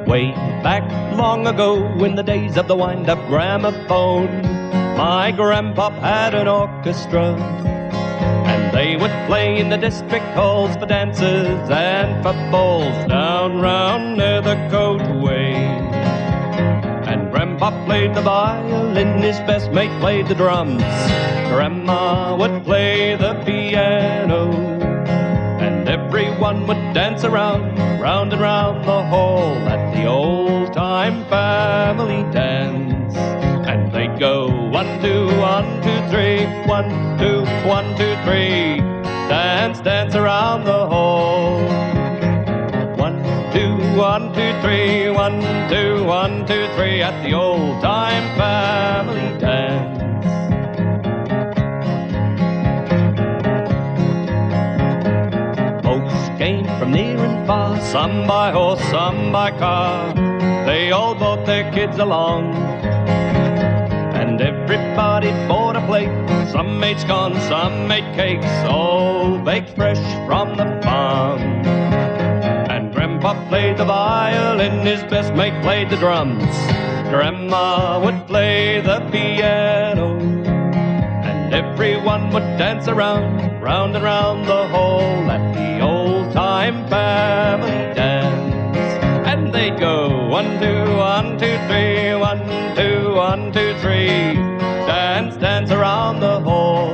Way back long ago, in the days of the wind-up gramophone, my grandpop had an orchestra, and they would play in the district halls for dances and for balls down round near the coachway. And Grandpa played the violin, his best mate played the drums, Grandma would play the piano, and everyone would dance around, round and round the hall at the old-time family dance. And they'd go 1, 2, 1, 2, 3, 1, 2, 1, 2, 3, dance, dance around the hall. 1, 2, 1, 2, 3, 1, 2, 1, 2, 3, at the old-time family dance. Came from near and far, some by horse, some by car. They all brought their kids along, and everybody bought a plate. Some made scones, some made cakes, all baked fresh from the farm. And Grandpa played the violin, his best mate played the drums, Grandma would play the piano, and everyone would dance around, round and round the hall at the old-time family dance. And they'd go 1, 2, 1, 2, 3, 1, 2, 1, 2, 3, dance, dance around the hall.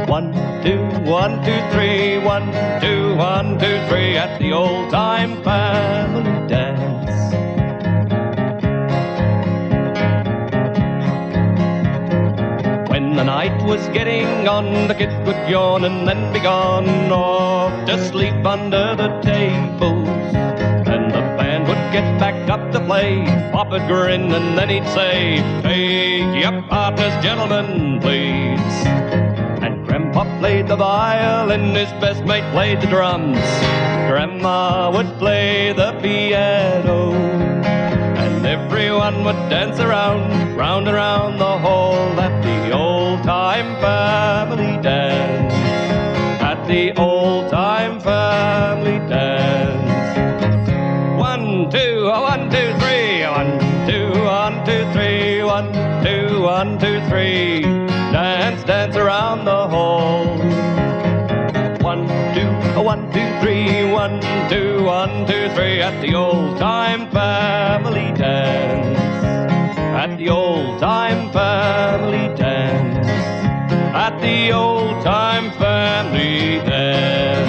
1, 2, 1, 2, 3, 1, 2, 1, 2, 3, at the old-time family dance. When the night was getting on, the kids would yawn and then be gone off to sleep under the tables. And the band would get back up to play. Pop would grin and then he'd say, "Take your partners, gentlemen, please." And Grandpa played the violin, his best mate played the drums, Grandma would play the piano, and everyone would dance around, round and round the hall at the old-time family dance. At the old-time family dance. 1, 2, 1, 2, 3, 1, 2, 1, 2, 3, 1, 2, 1, 2, 3, dance, dance around the hall. 1, 2, 1, 2, 3, 1, 2, 1, 2, 3, at the old-time family dance. At the old-time family dance. At the old-time family dance.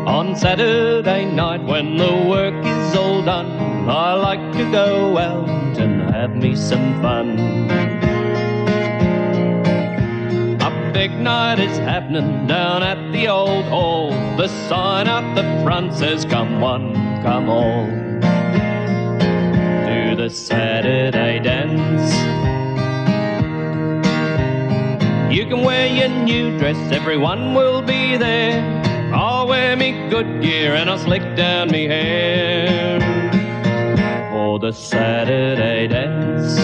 On Saturday night when the work is all done, I like to go out and have me some fun. A big night is happening down at the old hall. The sign out the front says, "Come one, come all," to the Saturday dance. You can wear your new dress, everyone will be there. I'll wear me good gear and I'll slick down me hair for the Saturday dance.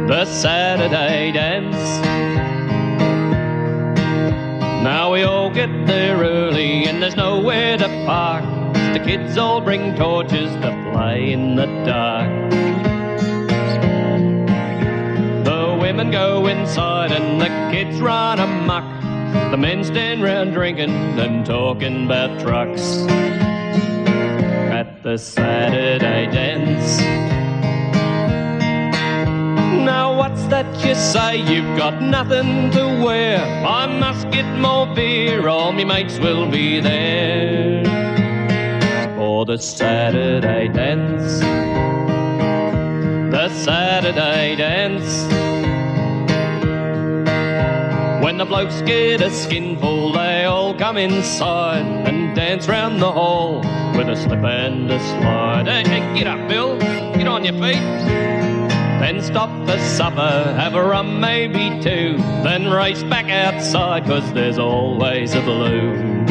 The Saturday dance. Now we all get there early and there's nowhere to park. The kids all bring torches to play in the dark. The women go inside and the kids run amok. The men stand round drinking and talking about trucks at the Saturday dance. Now what's that you say? You've got nothing to wear. I must get more beer, all me mates will be there for the Saturday dance. The Saturday dance. When the blokes get a skinful, they all come inside and dance round the hall with a slip and a slide. Hey, get up, Bill. Get on on your feet. Then stop for supper, have a rum, maybe two. Then race back outside, 'cause there's always a balloon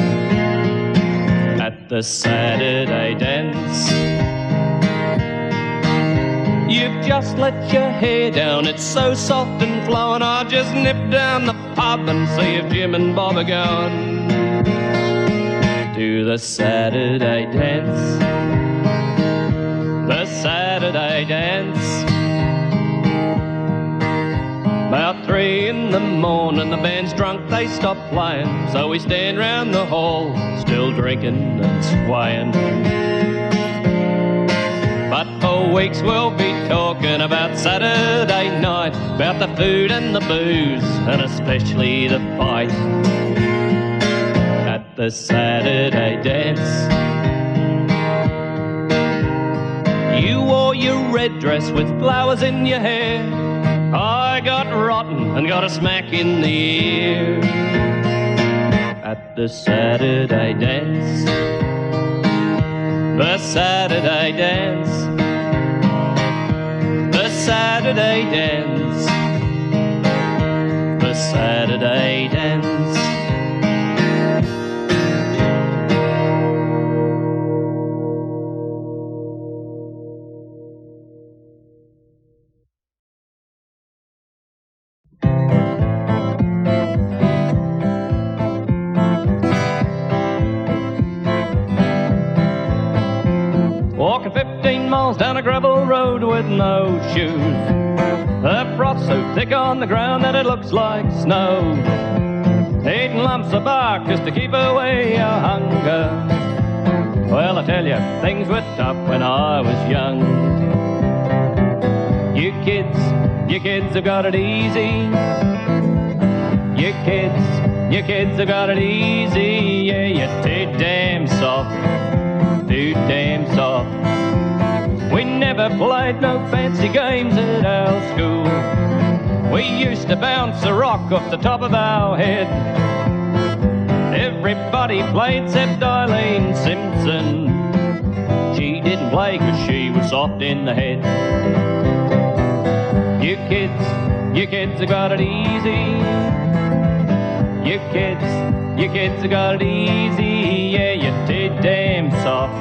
at the Saturday dance. You've just let your hair down, it's so soft and flowing. I'll just nip down the pub and see if Jim and Bob are going to the Saturday dance. The Saturday dance. About 3 in the morning, the band's drunk, they stop playing. So we stand round the hall, still drinking and swaying. But for weeks we'll be talking about Saturday night, about the food and the booze, and especially the fight at the Saturday dance. You wore your red dress with flowers in your hair. I got rotten and got a smack in the ear at the Saturday dance. The Saturday dance. The Saturday dance. The Saturday dance. Walking 15 miles down a gravel road with no shoes. The frost so thick on the ground that it looks like snow. Eating lumps of bark just to keep away our hunger. Well, I tell you, things were tough when I was young. You kids have got it easy. You kids have got it easy. Yeah, you're too damn soft. Too damn soft. We never played no fancy games at our school. We used to bounce a rock off the top of our head. Everybody played except Eileen Simpson. She didn't play 'cause she was soft in the head. You kids have got it easy. You kids have got it easy. Yeah, you're too damn soft.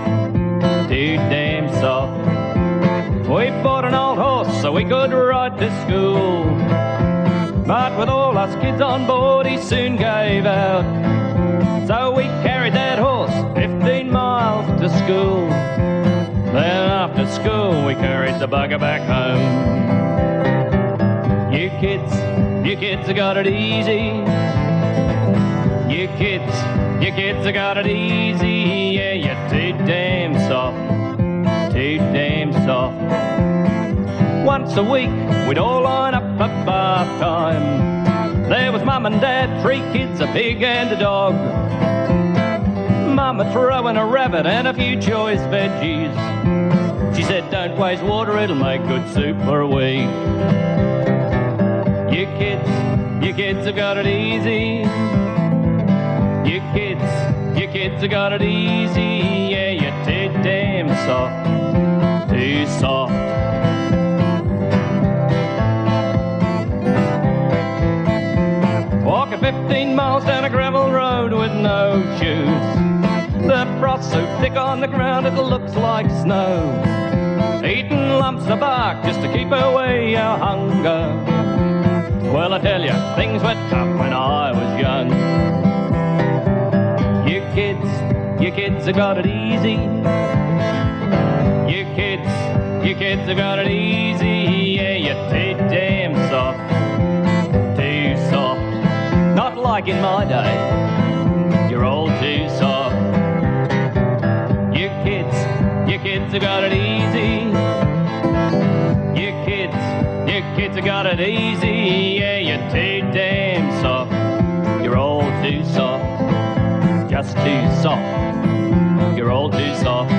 Too damn soft. We bought an old horse so we could ride to school. But with all us kids on board, he soon gave out. So we carried that horse 15 miles to school. Then after school, we carried the bugger back home. You kids have got it easy. You kids have got it easy. Yeah, you're too damn soft. Too damn soft. Once a week, we'd all line up for bath time. There was Mum and Dad, 3 kids, a pig and a dog. Mum would throw in a rabbit and a few choice veggies. She said, don't waste water, it'll make good soup for a week. You kids have got it easy. You kids have got it easy. Yeah, you're too damn soft. Too soft. Walking 15 miles down a gravel road with no shoes. The frost so thick on the ground it looks like snow. Eating lumps of bark just to keep away our hunger. Well, I tell you, things were tough when I was young. You kids have got it easy. You kids have got it easy. Yeah, you're too damn soft. Too soft. Not like in my day. You're all too soft. You kids have got it easy. You kids have got it easy. Yeah, you're too damn soft. You're all too soft. Just too soft. You're all too soft.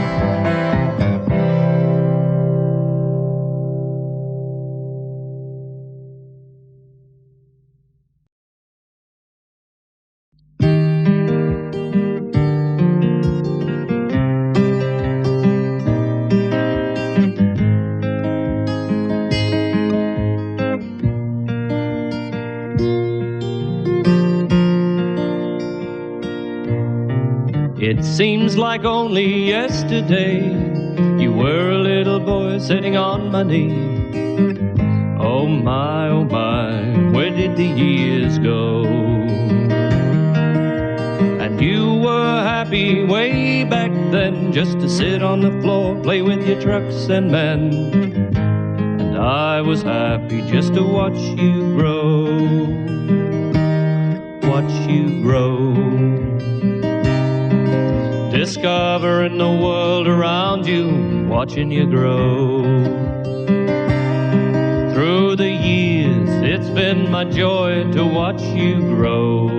It seems like only yesterday you were a little boy sitting on my knee. Oh my, where did the years go? And you were happy way back then, just to sit on the floor, play with your trucks and men. And I was happy just to watch you grow, watch you grow. Discovering the world around you, watching you grow. Through the years, it's been my joy to watch you grow.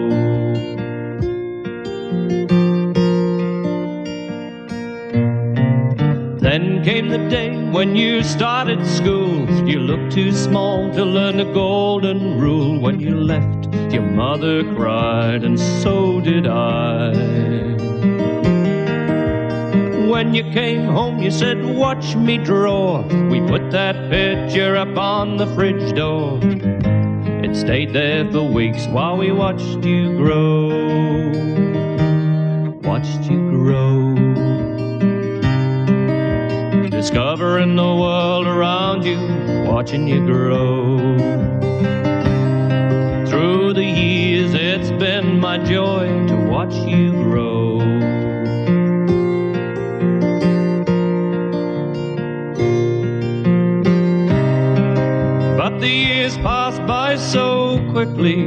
Then came the day when you started school. You looked too small to learn the golden rule. When you left, your mother cried, and so did I. When you came home, you said, watch me draw. We put that picture up on the fridge door. It stayed there for weeks while we watched you grow, watched you grow. Discovering the world around you, watching you grow. Through the years, it's been my joy to watch you grow. But the years passed by so quickly.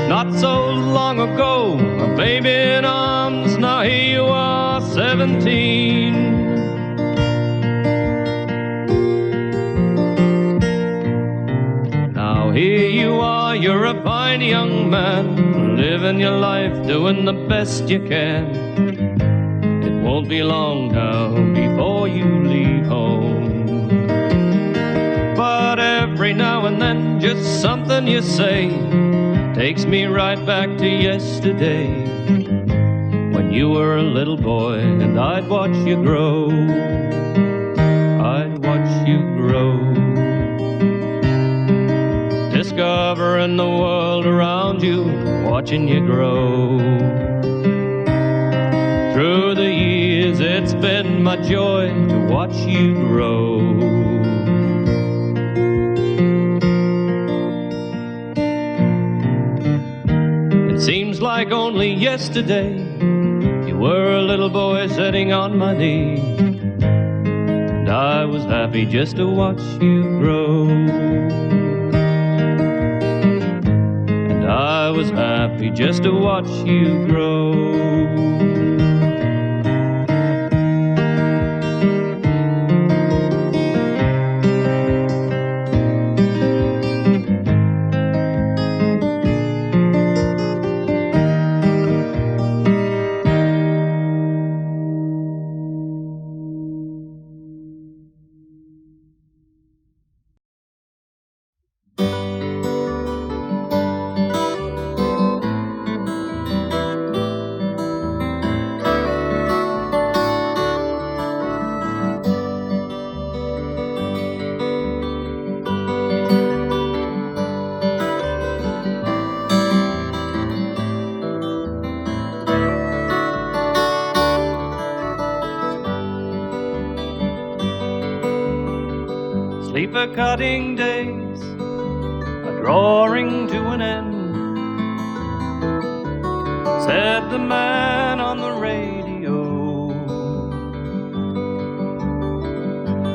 Not so long ago, a baby in arms, now here you are, 17. Now here you are, you're a fine young man, living your life, doing the best you can. It won't be long now before you leave home. But every now and then, just something you say takes me right back to yesterday, when you were a little boy and I'd watch you grow, I'd watch you grow. Discovering the world around you, watching you grow. Through the years, it's been my joy to watch you grow. Seems like only yesterday you were a little boy sitting on my knee, and I was happy just to watch you grow. And I was happy just to watch you grow. Sleeper cutting days are drawing to an end, said the man on the radio.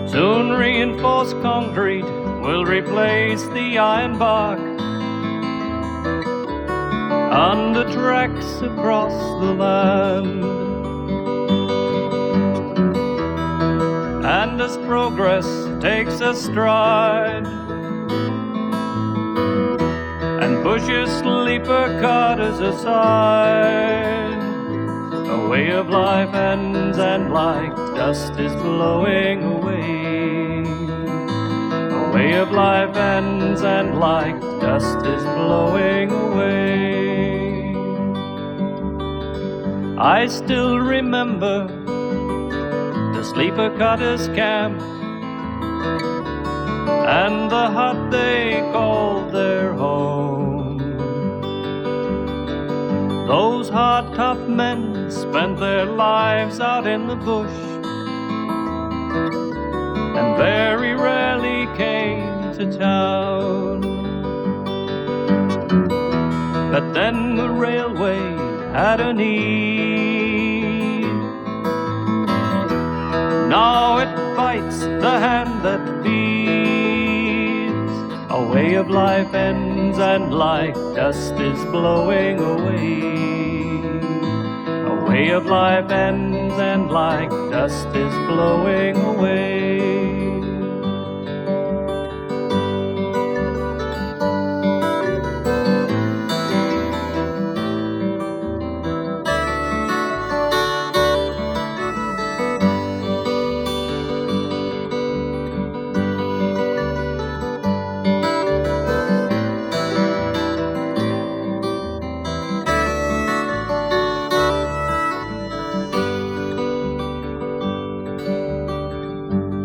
Soon reinforced concrete will replace the iron bark on the tracks across the land. And as progress takes a stride and pushes sleeper cutters aside, a way of life ends and like dust is blowing away. A way of life ends and like dust is blowing away. I still remember sleeper cutters camp and the hut they called their home. Those hard, tough men spent their lives out in the bush, and very rarely came to town. But then the railway had a need. Now it bites the hand that feeds. A way of life ends and like dust is blowing away. A way of life ends and like dust is blowing away.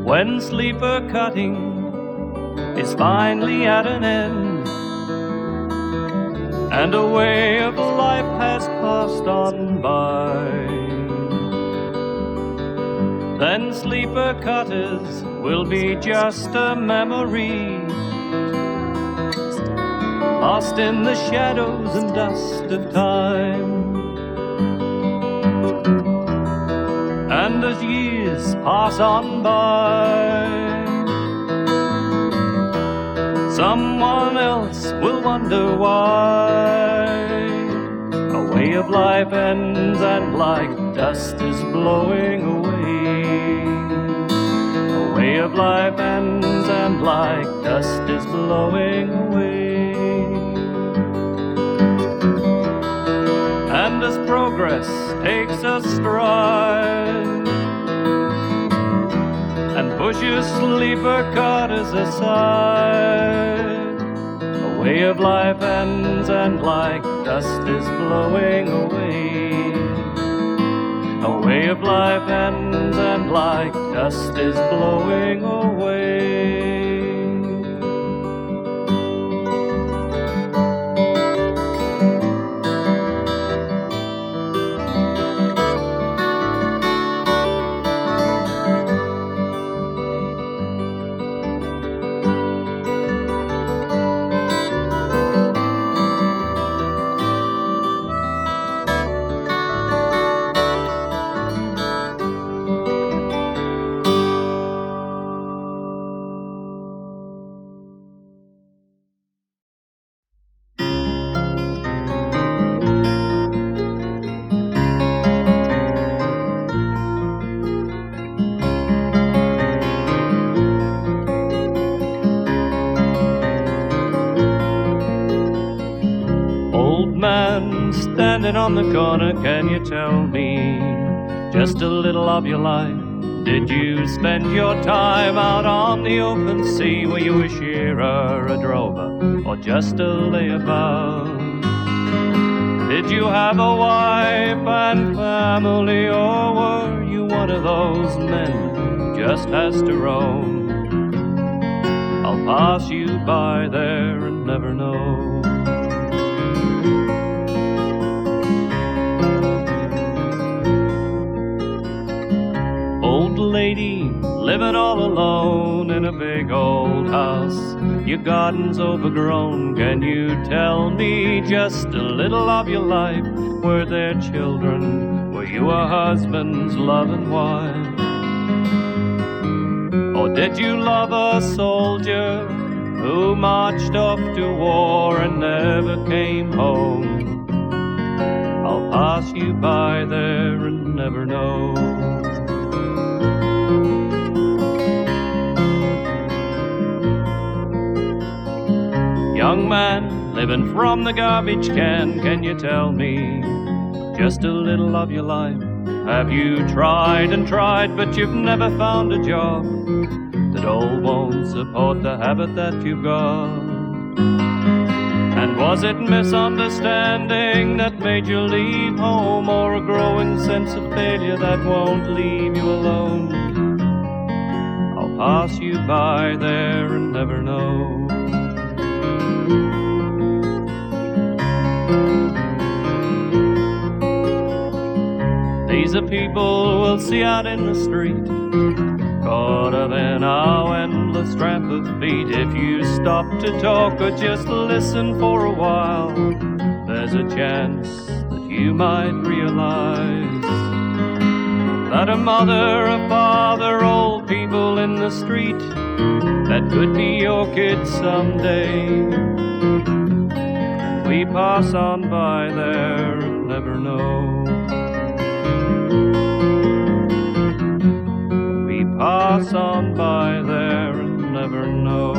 When sleeper cutting is finally at an end, and a way of life has passed on by, then sleeper cutters will be just a memory, lost in the shadows and dust of time. And as years pass on by, someone else will wonder why a way of life ends and like dust is blowing away. A way of life ends and like dust is blowing away. And as progress takes a stride and pushes sleeper cutters aside, a way of life ends and like dust is blowing away. A way of life ends and like dust is blowing away. Standing on the corner, can you tell me just a little of your life? Did you spend your time out on the open sea? Were you a shearer, a drover, or just a layabout? Did you have a wife and family, or were you one of those men who just has to roam? I'll pass you by there and never know. Old lady, living all alone in a big old house. Your garden's overgrown. Can you tell me just a little of your life? Were there children? Were you a husband's loving wife? Or did you love a soldier who marched off to war and never came home? I'll pass you by there and never know. Young man, living from the garbage can you tell me just a little of your life? Have you tried and tried, but you've never found a job that all won't support the habit that you've got? And was it misunderstanding that made you leave home, or a growing sense of failure that won't leave you alone? I'll pass you by there and never know. people will see out in the street, caught up in our endless tramp of feet. If you stop to talk or just listen for a while, there's a chance that you might realize that a mother, a father, old people in the street, that could be your kids someday. We pass on by there and never know. We pass on by there and never know.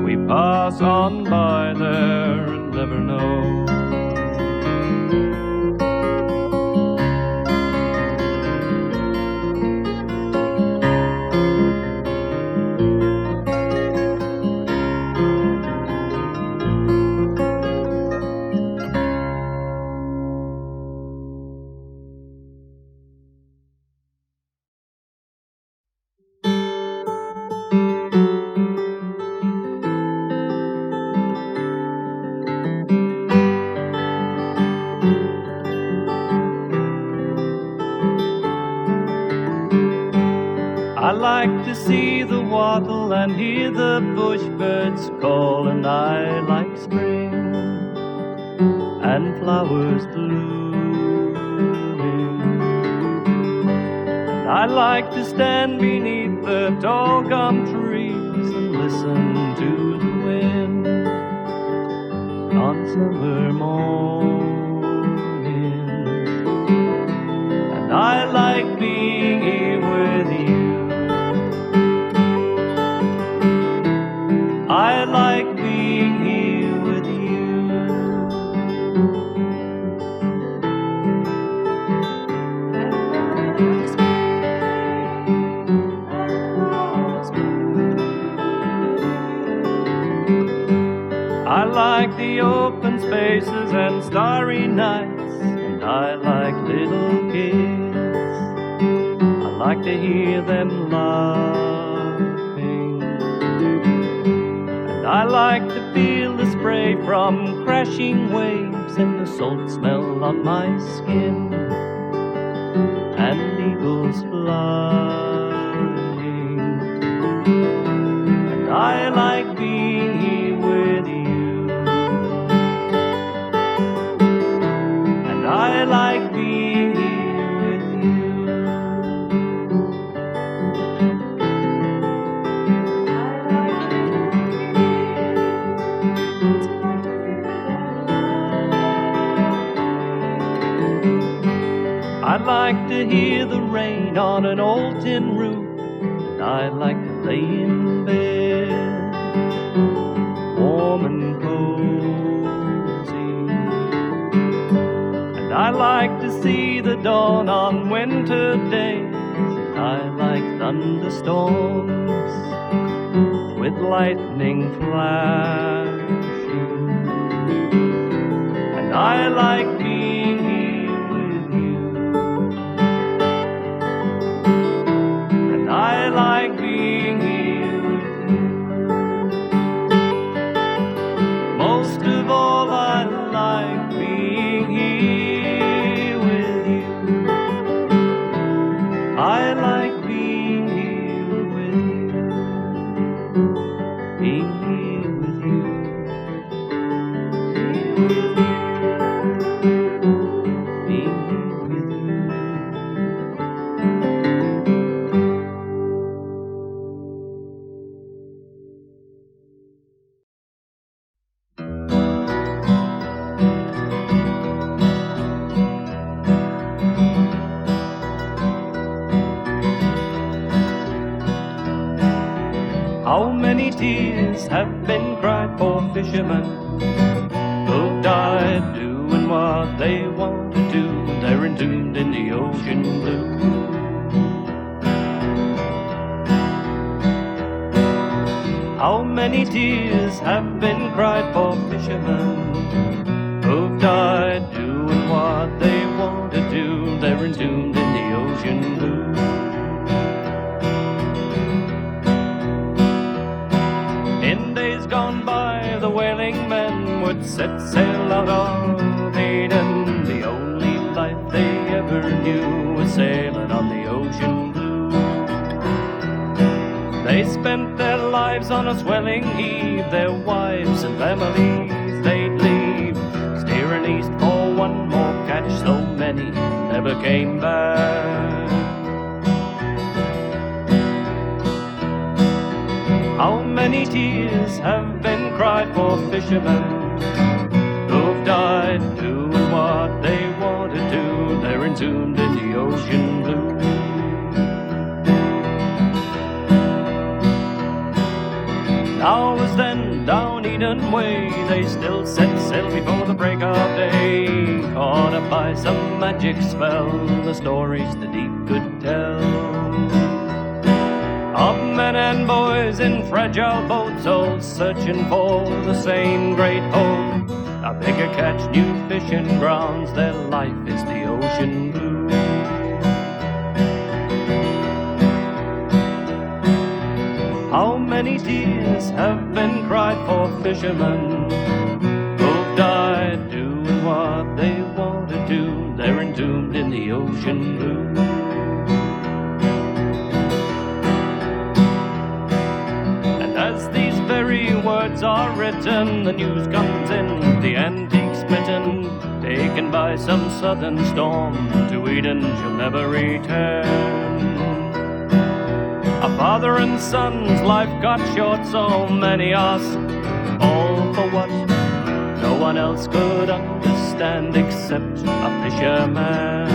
We pass on by there and never know. I like to see the wattle and hear the bush birds call, and I like spring and flowers blooming. And I like to stand beneath the tall gum trees and listen to the wind on summer mornings. And I like being here with you. I like being here with you. I like the open spaces and starry nights, and I like little kids. I like to hear them laughing. I like to feel the spray from crashing waves and the salt smell on my skin and eagles flying. And I like being here with you. And I like being here with you. I like to hear the rain on an old tin roof, and I like to lay in bed, warm and cozy. And I like to see the dawn on winter days, and I like thunderstorms with lightning flashing. And I like being here. I like being here with you. Most of all, I like being here with you. I like being here with you. Being here with you. Being here with you. How many tears have been cried for fishermen who've died doing what they want to do? They're entombed in the ocean blue. How many tears have been cried for fishermen who've died doing what they want to do? They're entombed in the ocean blue. In days gone by, the whaling men would set sail out of Eden spent their lives on a swelling heave, their wives and families they'd leave, steering east for one more catch. So many never came back. How many tears have been cried for fishermen who've died doing what they wanted to? They're entombed in the ocean blue. Now as then, down Eden Way, they still set sail before the break of day, caught up by some magic spell, the stories the deep could tell, of men and boys in fragile boats, all searching for the same great hope, a bigger catch, new fishing grounds. Their life is the ocean blue. How many tears have been cried for fishermen who've died doing what they wanted to? They're entombed in the ocean blue. And as these very words are written, the news comes in, the antique smitten, taken by some southern storm, to Eden she'll never return. A father and son's life got short, so many ask, all for what? No one else could understand except a fisherman.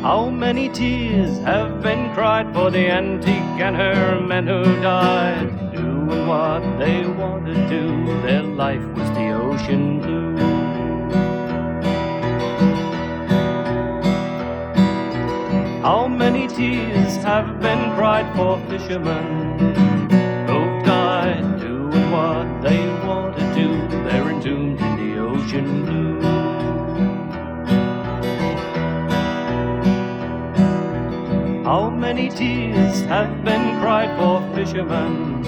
How many tears have been cried for the antique and her men who died doing what they wanted to? Their life was the ocean blue. How many tears have been cried for fishermen who've died doing what they wanted to? They're entombed in the ocean blue. How many tears have been cried for fishermen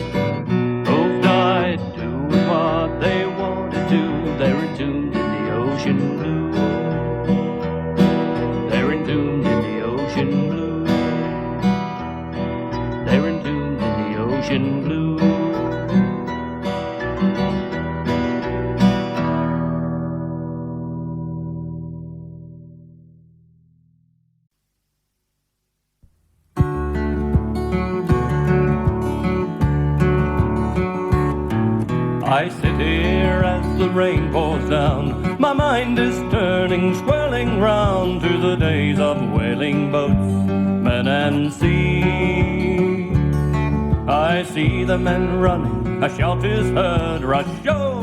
who've died doing what they wanted to? They're entombed in the ocean blue. They're entombed in the ocean blue. They're entombed in the ocean blue. I sit here as the rain pours down. My mind is turning, swirling round to the days of whaling boats, men and sea. I see the men running, a shout is heard, rush yo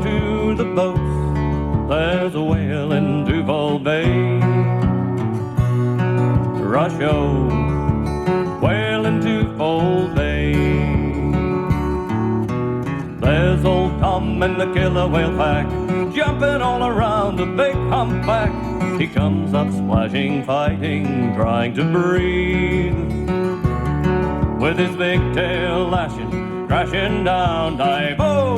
to the boats. There's a whale in Duval Bay. Rush yo, whale in Duval Bay. There's old Tom and the killer whale pack, jumping all around the big humpback. He comes up splashing, fighting, trying to breathe, with his big tail lashing, crashing down. Dive-o,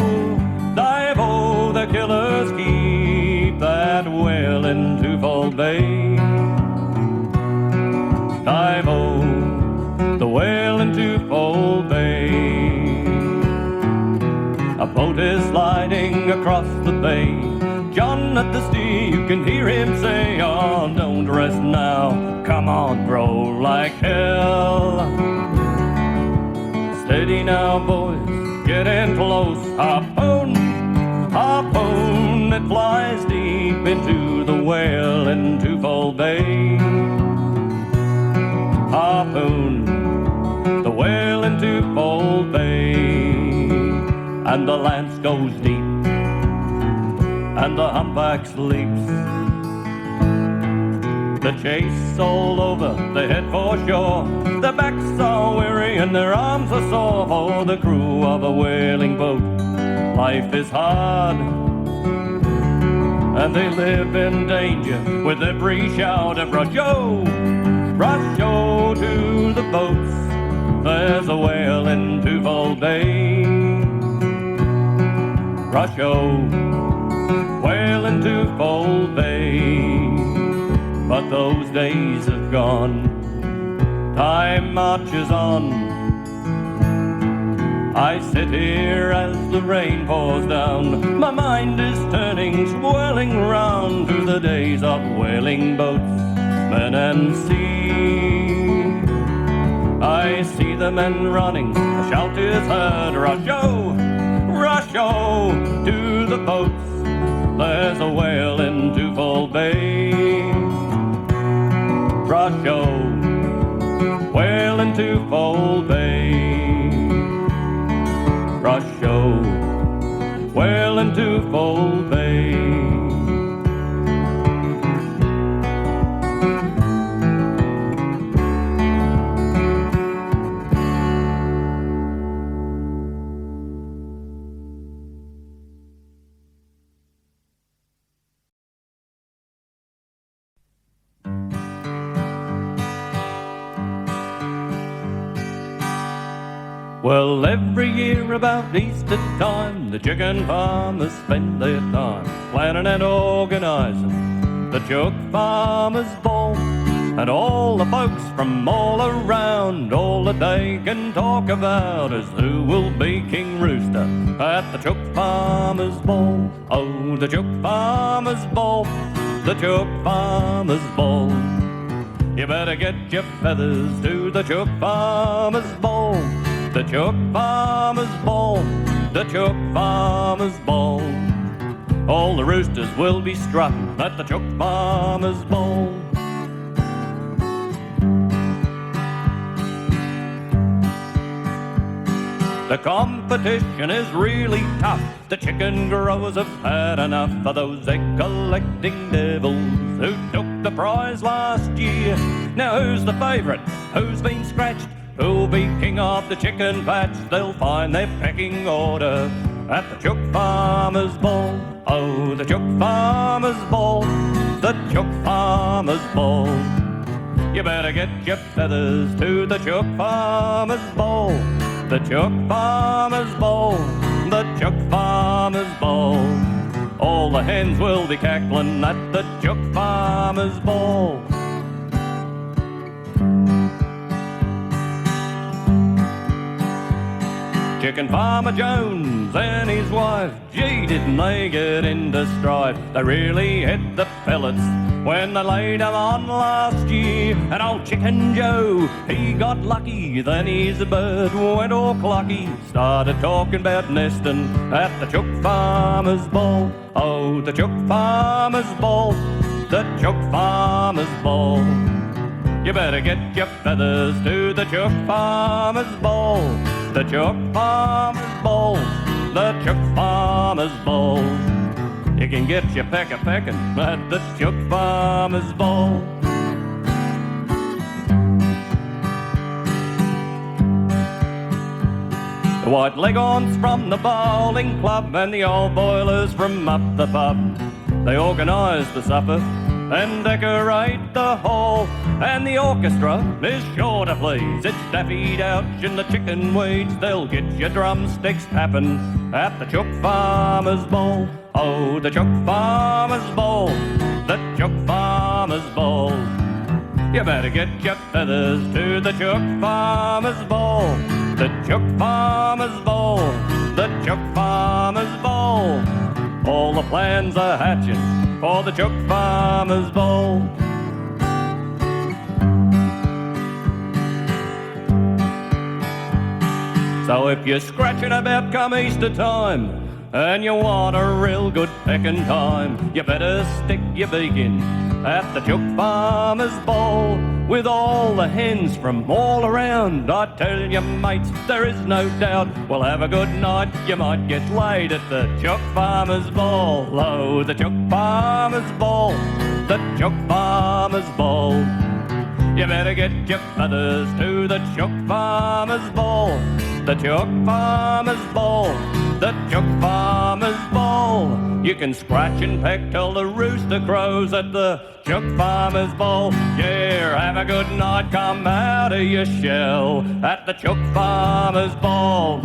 dive-o, the killers keep that whale in Duval Bay. Dive-o, the whale in Duval Bay. A boat is sliding across the bay. John at the steer, you can hear him say, oh, don't rest now, come on, bro, like hell. Steady now, boys, get in close. Harpoon, harpoon, it flies deep into the whale in Duval Bay. Harpoon, the whale in Duval Bay. And the lance goes deep, and the humpback sleeps. The chase all over, they head for shore. Their backs are weary and their arms are sore. For the crew of a whaling boat, life is hard, and they live in danger with every shout of rush-o to the boats. There's a whale in Duval Bay. Rush-o, whale in Duval Bay. but those days have gone. Time marches on. I sit here as the rain pours down. My mind is turning, swirling round to the days of whaling boats, men and sea. I see the men running, a shout is heard, rush-o, rush-o, to the boats. There's a whale in Twofold Bay. Rush-o, whale in Twofold Bay. Rush-o, whale in Twofold Bay. Well, every year about Easter time, the chicken farmers spend their time planning and organising the Chook Farmers Ball. And all the folks from all around, all that they can talk about is who will be King Rooster at the Chook Farmers Ball. Oh, the Chook Farmers Ball, the Chook Farmers Ball. You better get your feathers to the Chook Farmers Ball. The Chook Farmers Ball, the Chook Farmers Ball. All the roosters will be strutting at the Chook Farmers Ball. The competition is really tough. The chicken growers have had enough of those egg-collecting devils who took the prize last year. Now who's the favourite? Who's been scratched? Who'll be king of the chicken patch? They'll find their pecking order at the Chook Farmers Ball. Oh, the Chook Farmers Ball, the Chook Farmers Ball. You better get your feathers to the Chook Farmers Ball. The Chook Farmers Ball, the Chook Farmers Ball. All the hens will be cackling at the Chook Farmers Ball. Chicken Farmer Jones and his wife, gee, didn't they get into strife? They really hit the pellets when they laid them on last year. And old Chicken Joe, he got lucky, then his bird went all clucky. Started talking about nesting at the Chook Farmers Ball. Oh, the Chook Farmers Ball, the Chook Farmers Ball. You better get your feathers to the Chook Farmers Ball. The Chook Farmers Ball, the Chook Farmers Ball. You can get your peck-a-peckin' at the Chook Farmers Ball. The white leghorns from the bowling club and the old boilers from up the pub, they organise the supper and decorate the hall. And the orchestra is sure to please. It's Daffy Douch and the Chicken Weeds. They'll get your drumsticks tapping at the Chook Farmers Ball. Oh, the Chook Farmers Ball, the Chook Farmers Ball. You better get your feathers to the Chook Farmers Ball. The Chook Farmers Ball, the Chook Farmers Ball. All the plans are hatching for the Chook Farmers Ball. So if you're scratching about come Easter time and you want a real good pecking time, you better stick your beak in at the Chook Farmers Ball with all the hens from all around. I tell you mates, there is no doubt we'll have a good night. You might get laid at the Chook Farmers Ball. Oh, the Chook Farmers Ball, the Chook Farmers Ball. You better get your feathers to the Chook Farmers Ball. The Chook Farmers Ball, the Chook Farmers Ball. You can scratch and peck till the rooster crows at the Chook Farmers Ball. Yeah, have a good night, come out of your shell at the Chook Farmers Ball.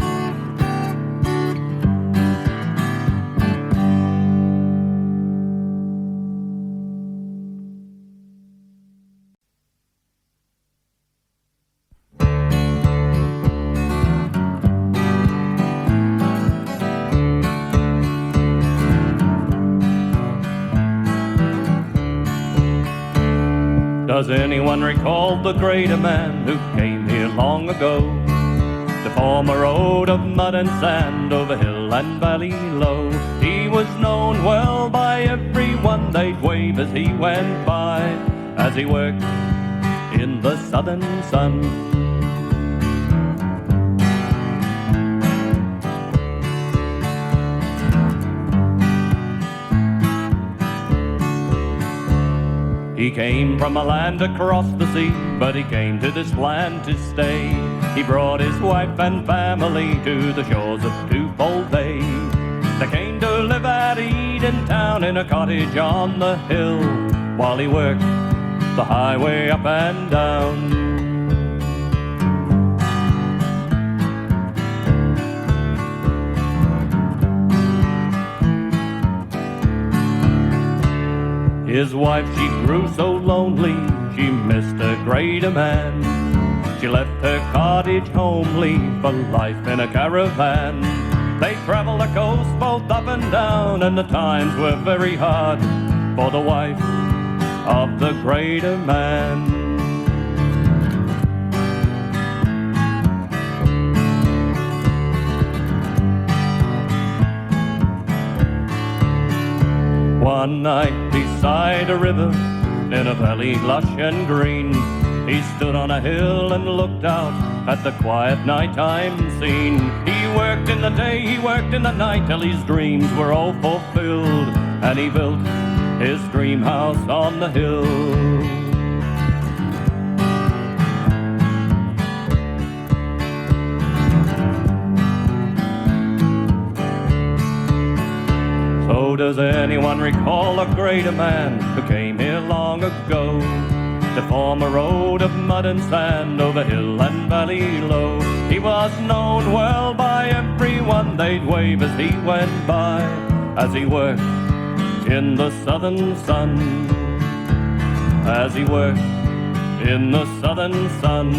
Does anyone recall the greater man who came here long ago to form a road of mud and sand over hill and valley low? He was known well by everyone, they'd wave as he went by, as he worked in the southern sun. He came from a land across the sea, but he came to this land to stay. He brought his wife and family to the shores of Twofold Bay. They came to live at Eden Town in a cottage on the hill, while he worked the highway up and down. His wife, she grew so lonely, she missed her greater man. She left her cottage homely for life in a caravan. They traveled the coast both up and down, and the times were very hard for the wife of the greater man. One night beside a river in a valley lush and green, he stood on a hill and looked out at the quiet nighttime scene. He worked in the day, he worked in the night, till his dreams were all fulfilled, and he built his dream house on the hill. So does anyone recall a greater man who came here long ago to form a road of mud and sand over hill and valley low? He was known well by everyone, they'd wave as he went by, as he worked in the southern sun, as he worked in the southern sun,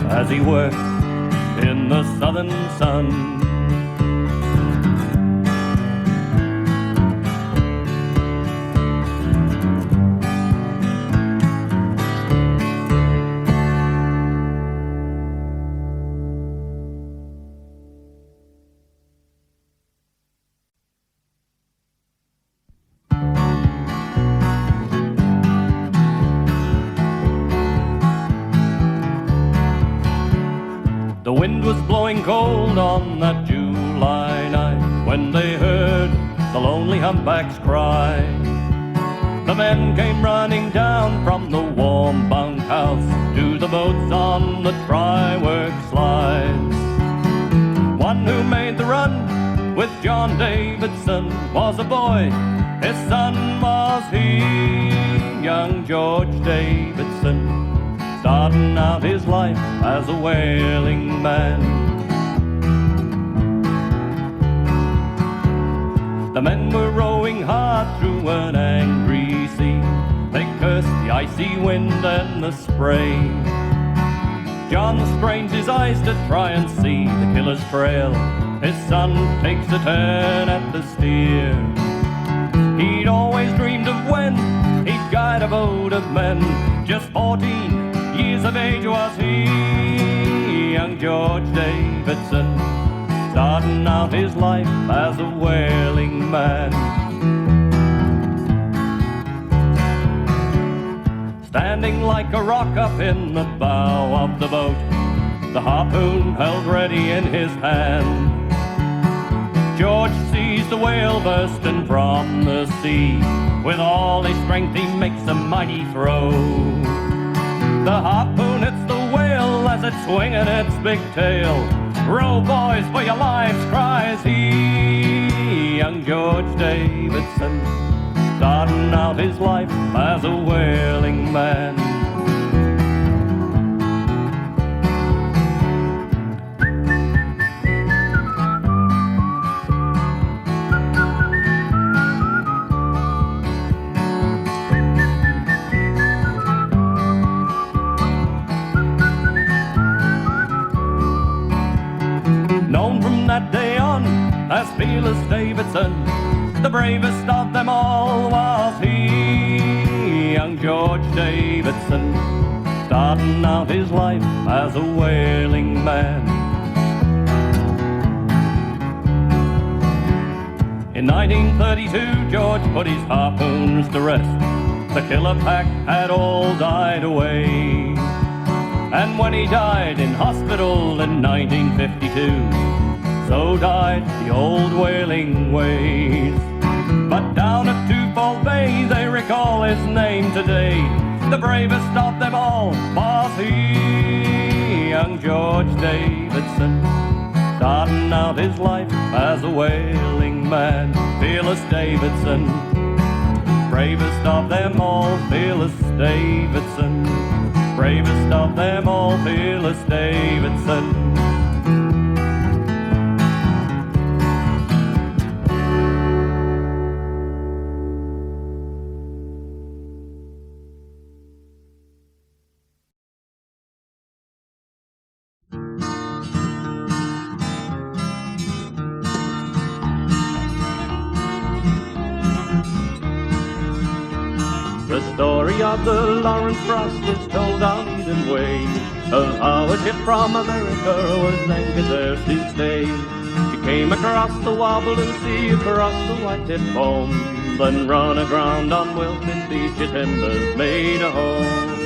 as he worked in the southern sun. The wind was blowing cold on that July night when they heard the lonely humpback's cry. The men came running down from the warm bunkhouse to the boats on the try-work slides. One who made the run with John Davidson was a boy, his son was he, young George Davidson, starting out his life as a whaling man. The men were rowing hard through an angry sea. They cursed the icy wind and the spray. John strains his eyes to try and see the killer's trail. His son takes a turn at the steer. He'd always dreamed of when he'd guide a boat of men. Just 14 years of age was he, young George Davidson, starting out his life as a whaling man. Standing like a rock up in the bow of the boat, the harpoon held ready in his hand, George sees the whale bursting from the sea. With all his strength he makes a mighty throw. The harpoon hits the whale as it's swinging its big tail. Row, boys, for your lives, cries he. Young George Davidson, starting out his life as a whaling man. Known from that day on as Fearless Davidson, the bravest of them all was he. young George Davidson, starting out his life as a whaling man. In 1932, George put his harpoons to rest. The killer pack had all died away. And when he died in hospital in 1952, so died the old whaling ways. But down at Twofold Bay, they recall his name today. The bravest of them all was he, young George Davidson, starting out his life as a whaling man. Fearless Davidson, bravest of them all, fearless Davidson, bravest of them all, fearless Davidson. The story of the Lawrence Frost is told on Eden Way, of how a ship from America was anchored there to stay. She came across the Wobbling Sea, across the white-tip foam, then run aground on Wilson Beach, her timbers made a home.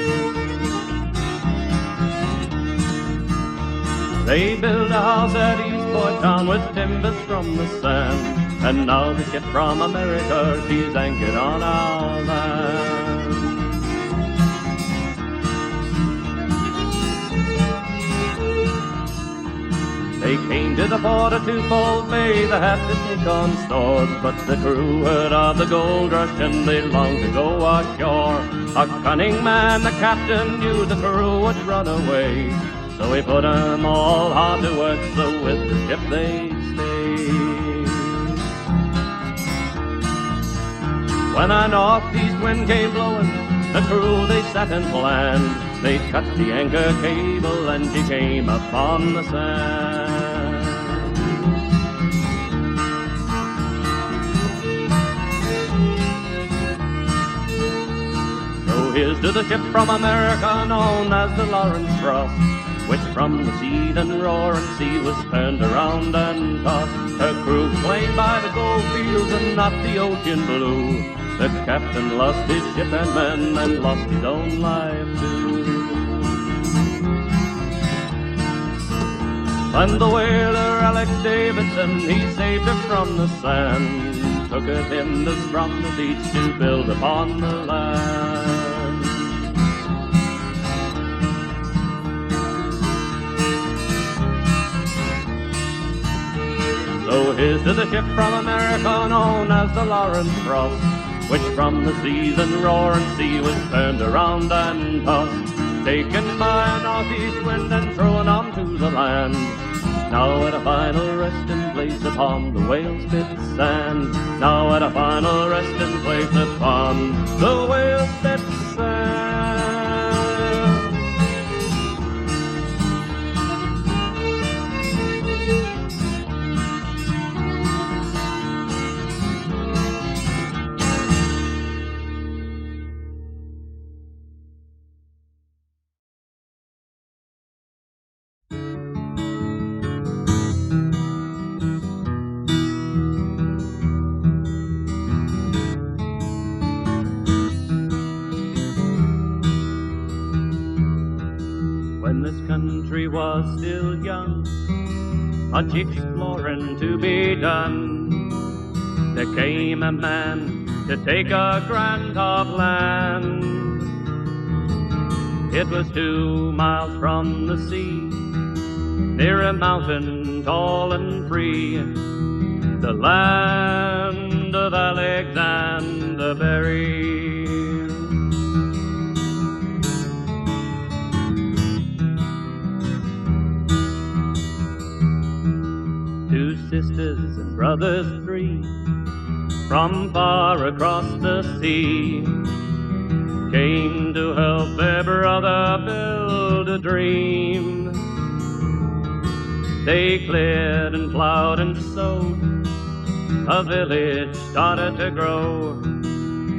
They built a house at Eastport Town with timbers from the sand, and now the ship from America, she's anchored on our land. They came to the port of Twofold Bay, they had to take on stores, but the crew heard of the gold rush and they longed to go ashore. A cunning man, the captain, knew the crew would run away, so he put 'em all hard to work, so with the ship they stayed. When a northeast wind came blowing, the crew they sat and planned. They cut the anchor cable and she came upon the sand. So here's to the ship from America known as the Lawrence Frost, which from the seething roaring sea was turned around and tossed. Her crew slain by the gold fields and not the ocean blue. The captain lost his ship and men and lost his own life too. When the whaler Alex Davidson, he saved her from the sand, took her timbers from the beach to build upon the land. So here's to the ship from America known as the Lawrence Frost, which from the seething roaring sea was turned around and tossed, taken by a northeast wind and thrown onto the land. Now at a final resting place upon the whale-spit sand. Now at a final resting place upon the whale-spit sand. When this country was still young, much exploring to be done, there came a man to take a grant of land. It was 2 miles from the sea, near a mountain tall and free, the land of Alexander Berry. Two sisters and brothers 3, from far across the sea, came to help their brother build a dream. They cleared and plowed and sowed, a village started to grow.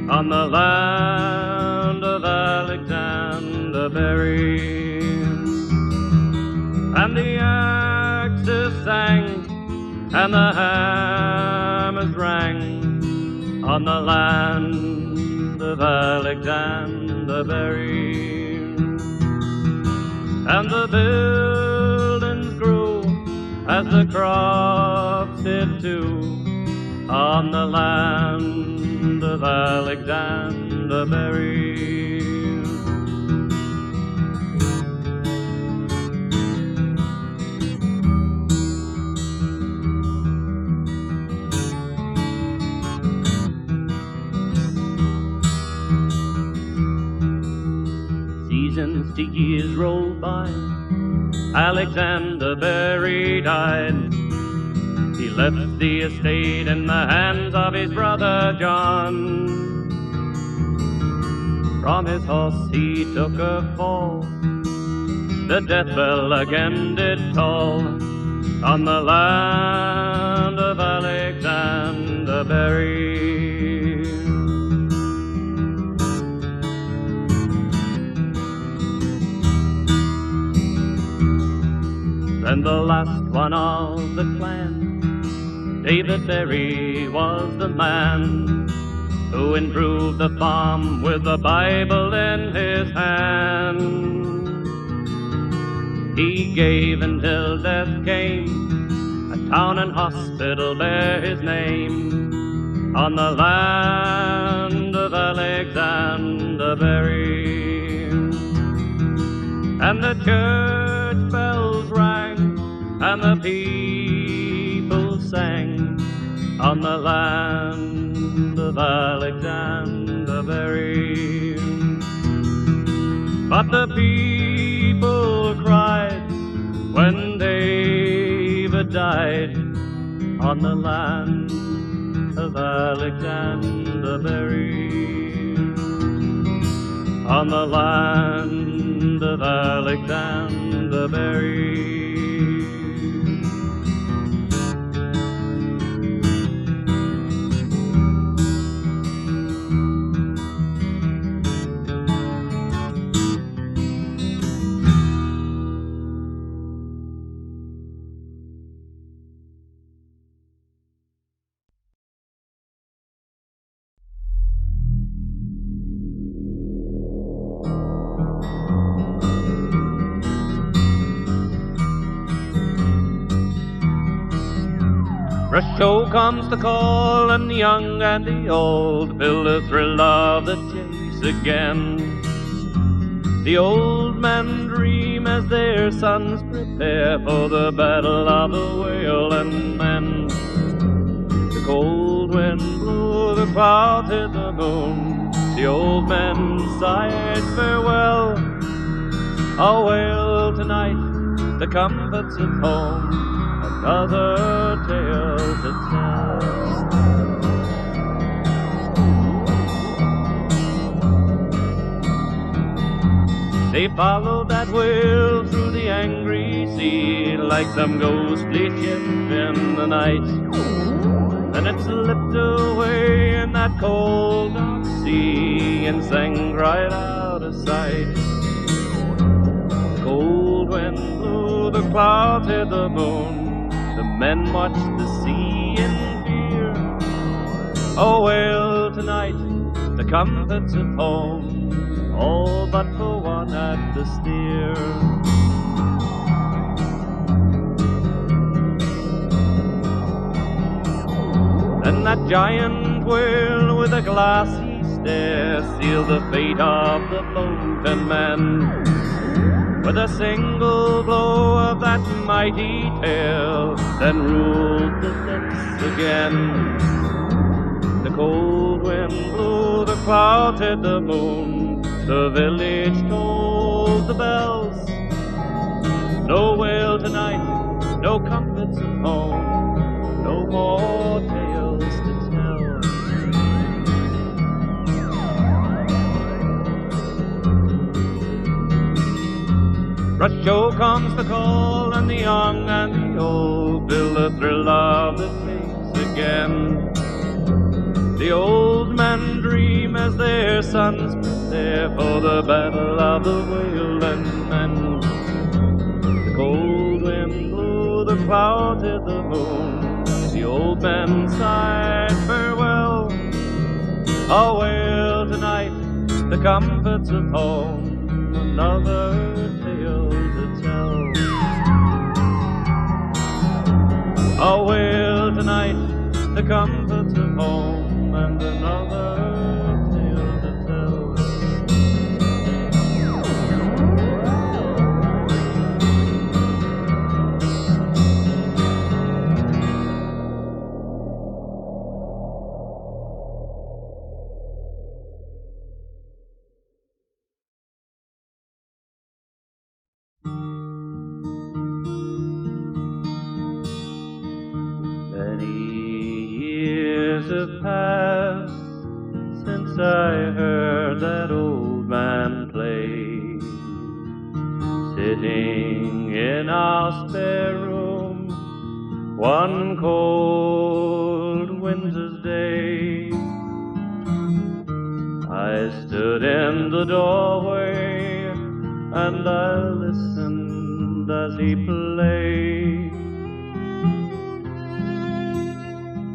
on the land of Alexander Berry. And the axes sang and the hammers rang on the land of Alexander Berry. And the buildings grew as the crops did too on the land of Alexander Berry. Seasons to years rolled by, Alexander Berry died. He left the estate in the hands of his brother John. From his horse he took a fall, the death bell again did toll on the land of Alexander Berry. And the last one of the clan, David Berry, was the man who improved the farm with the Bible in his hand. He gave until death came, a town and hospital bear his name on the land of Alexander Berry. And the church bells rang and the people sang on the land of Alexander Berry. But the people cried when David died on the land of Alexander Berry. On the land of Alexander Berry. For a show comes the call, and the young and the old feel the thrill of the chase again. The old men dream as their sons prepare for the battle of the whaling men. The cold wind blew the clouds hid the moon. The old men sighed farewell. A whale tonight, the comforts of home, another tale to tell. They followed that whale through the angry sea like some ghostly ship in the night. Then it slipped away in that cold dark sea and sank right out of sight. The cold wind blew the clouds hid the moon. The men watched the sea in fear. Oh, well, tonight, the comforts of home, all but for one had to steer. Then that giant whale with a glassy stare sealed the fate of the boat and men. With a single blow of that mighty tail, then ruled the depths again. The cold wind blew the clouds hid the moon. The village tolled the bells. No whale tonight, no comforts at home, no more tales to tell. Rush show comes the call, and the young and the old feel the thrill of the chase again. The old men dream as their sons prepare for the battle of the Wayland Men. The cold wind blew, the clouds hid the moon. The old man sighed farewell. A wail tonight, the comforts of home, another tale to tell. A wail tonight, the comforts of home, and another tale to tell. Have passed since I heard that old man play, sitting in our spare room one cold winter's day. I stood in the doorway and I listened as he played.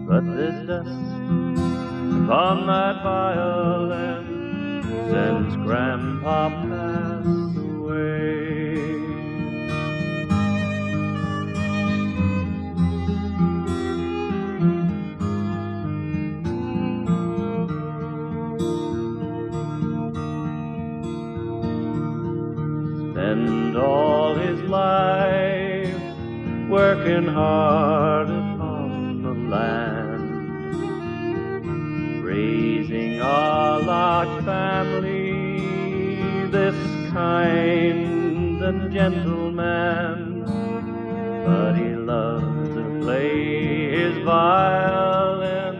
But there's dust upon that violin since Grandpa passed away. Spent all his life working hard upon the land, raising our large family, this kind and gentle man. But he loved to play his violin,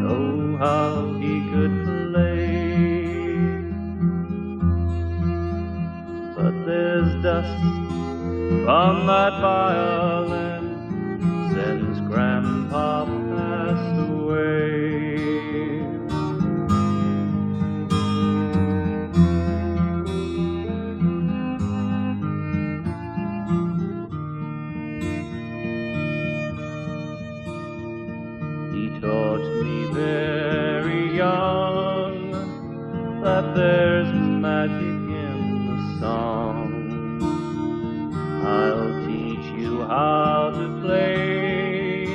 oh how he could play. But there's dust on that violin since Grandpa passed away. He taught me very young that there's magic in the song. I'll teach you how to play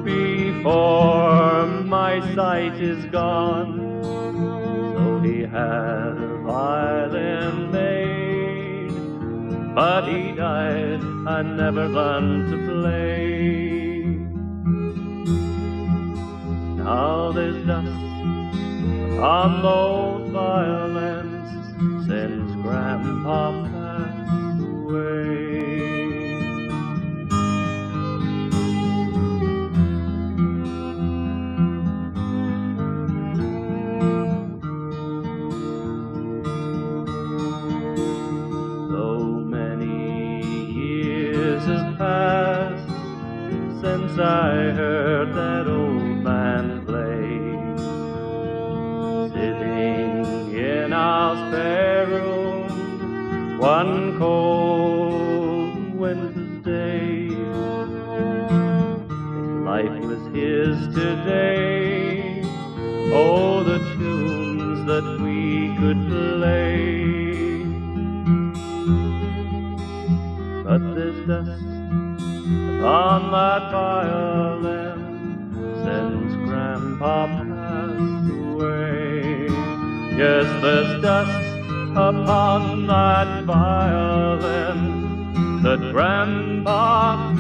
before my sight is gone. So he had a violin made, but he died and never learned to play. Now there's dust on those violins since Grandpa passed away. Since I heard that old man play, sitting in our spare room one cold winter's day. If life was his today, oh, the tunes that we could play. But there's dust on that violin since Grandpa passed away. Yes, there's dust upon that violin that Grandpa